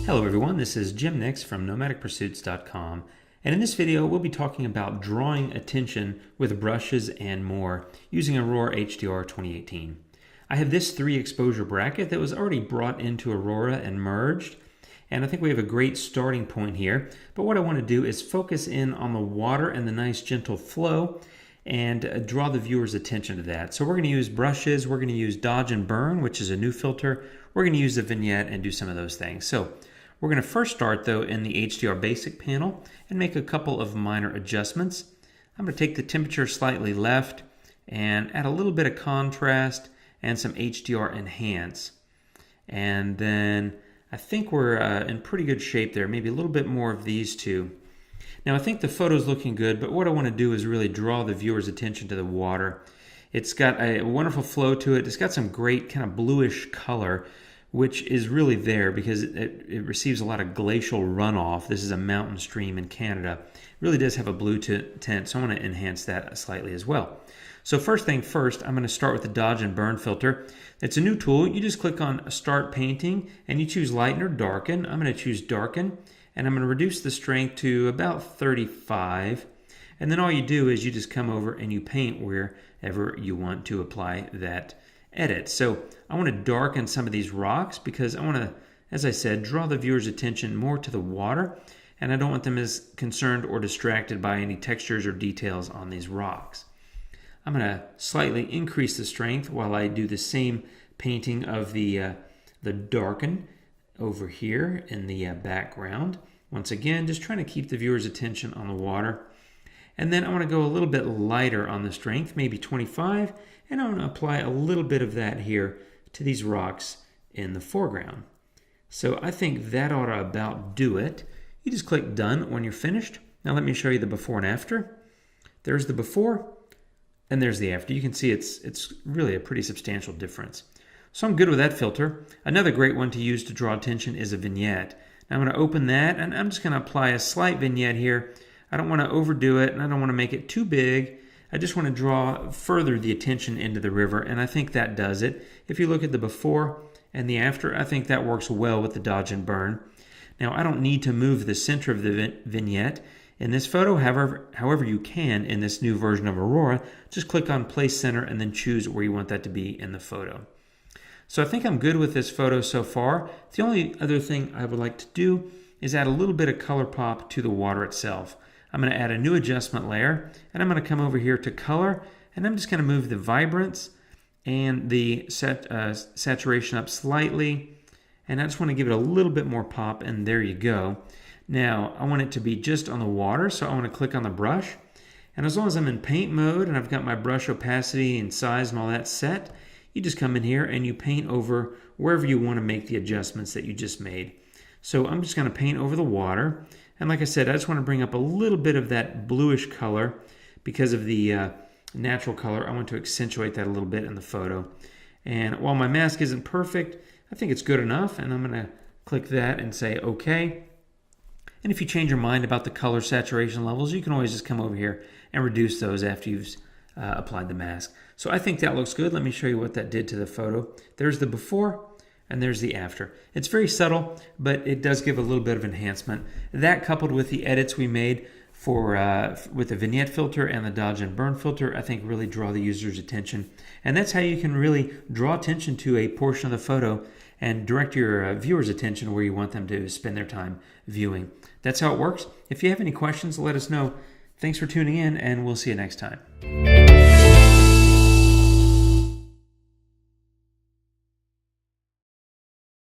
Hello everyone, this is Jim Nix from nomadicpursuits.com, and in this video we'll be talking about drawing attention with brushes and more using Aurora HDR 2018. I have this 3 exposure bracket that was already brought into Aurora and merged, and I think we have a great starting point here. But what I want to do is focus in on the water and the nice gentle flow and draw the viewer's attention to that. So we're going to use brushes, we're going to use dodge and burn, which is a new filter, we're going to use the vignette and do some of those things. So we're going to first start though in the HDR Basic panel and make a couple of minor adjustments. I'm going to take the temperature slightly left and add a little bit of contrast and some HDR enhance. And then I think we're in pretty good shape there, maybe a little bit more of these two. Now I think the photo's looking good, but what I want to do is really draw the viewer's attention to the water. It's got a wonderful flow to it. It's got some great kind of bluish color, which is really there because it receives a lot of glacial runoff. This is a mountain stream in Canada. It really does have a blue tint, so I want to enhance that slightly as well. So first thing first, I'm going to start with the dodge and burn filter. It's a new tool. You just click on Start Painting and you choose Lighten or Darken. I'm going to choose Darken and I'm going to reduce the strength to about 35. And then all you do is you just come over and you paint wherever you want to apply that edit. So I want to darken some of these rocks because I want to, as I said, draw the viewer's attention more to the water, and I don't want them as concerned or distracted by any textures or details on these rocks. I'm going to slightly increase the strength while I do the same painting of the darken over here in the background. Once again, just trying to keep the viewer's attention on the water. And then I want to go a little bit lighter on the strength, maybe 25, and I want to apply a little bit of that here to these rocks in the foreground. So I think that ought to about do it. You just click Done when you're finished. Now let me show you the before and after. There's the before, and there's the after. You can see it's really a pretty substantial difference. So I'm good with that filter. Another great one to use to draw attention is a vignette. Now I'm going to open that, and I'm just going to apply a slight vignette here. I don't want to overdo it, and I don't want to make it too big. I just want to draw further the attention into the river, and I think that does it. If you look at the before and the after, I think that works well with the dodge and burn. Now I don't need to move the center of the vignette in this photo, however you can in this new version of Aurora. Just click on Place Center and then choose where you want that to be in the photo. So I think I'm good with this photo so far. The only other thing I would like to do is add a little bit of color pop to the water itself. I'm going to add a new adjustment layer, and I'm going to come over here to color, and I'm just going to move the vibrance and the saturation up slightly, and I just want to give it a little bit more pop, and there you go. Now I want it to be just on the water, so I want to click on the brush, and as long as I'm in paint mode and I've got my brush opacity and size and all that set, you just come in here and you paint over wherever you want to make the adjustments that you just made. So I'm just going to paint over the water. And like I said, I just want to bring up a little bit of that bluish color because of the natural color. I want to accentuate that a little bit in the photo. And while my mask isn't perfect, I think it's good enough. And I'm going to click that and say OK. And if you change your mind about the color saturation levels, you can always just come over here and reduce those after you've applied the mask. So I think that looks good. Let me show you what that did to the photo. There's the before. And there's the after. It's very subtle, but it does give a little bit of enhancement. That coupled with the edits we made with the vignette filter and the dodge and burn filter, I think really draw the user's attention. And that's how you can really draw attention to a portion of the photo and direct your viewer's attention where you want them to spend their time viewing. That's how it works. If you have any questions, let us know. Thanks for tuning in, and we'll see you next time.